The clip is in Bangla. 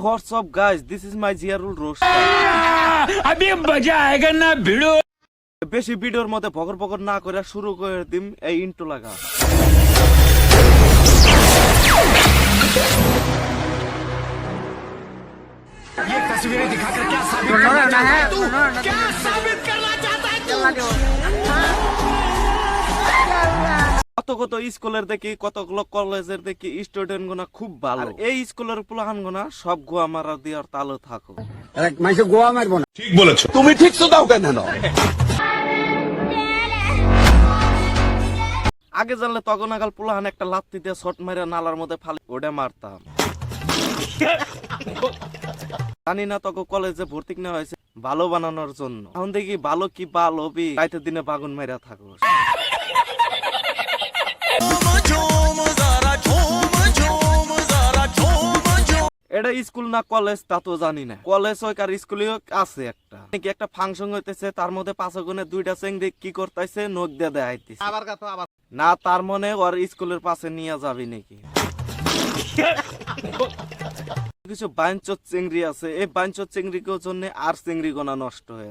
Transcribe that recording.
What's up guys, this is my Ziarul Roast. अभी मजा आएगा ना भिड़ो। বেশি ভিডিওর মধ্যে ভগর ভগর না করে শুরু করে দিম এই ইন্ট্রো লাগা। ये तस्वीरें दिखाकर क्या साबित करना चाहता है तू? क्या साबित करना चाहता है तू? কত স্কুলের দেখি কতগুলো কলেজের দেখি স্টুডেন্ট গুনা খুব ভালো, এই স্কুলের পোলাহান গুনা সব গোয়া মারা দিয়ার তালো থাকো। মাইসে গোয়া মারবো না। ঠিক বলেছো তুমি, ঠিক তো দাও কেন? আগে জানলে তখন আগাল পোলাহান একটা লাত্তি দিয়ে শট মারা নালার মধ্যে ফালি ওটা মারতাম। জানি না তখন কলেজে ভর্তি নেওয়া হয়েছে ভালো বানানোর জন্য। এখন দেখি ভালো কি ভালো বি রাইতে দিনে বাগুন মারা থাকো। এটা স্কুল না কলেজ তা তো জানি না, কলেজ হোক আর স্কুলেও আছে একটা নাকি একটা ফাংশন হইতেছে, তার মধ্যে 5 গুণে 2টা চেংড়ি কি করতেছে নখ দিয়ে দেখাইতেছে না, তার মনে ওর স্কুলের পাশে নিয়ে যাবি নাকি। কিছু বাঞ্চত চিংড়ি আছে, এই বাঞ্চত চিংড়ির জন্য আর চিংড়ি গোনা নষ্ট হয়ে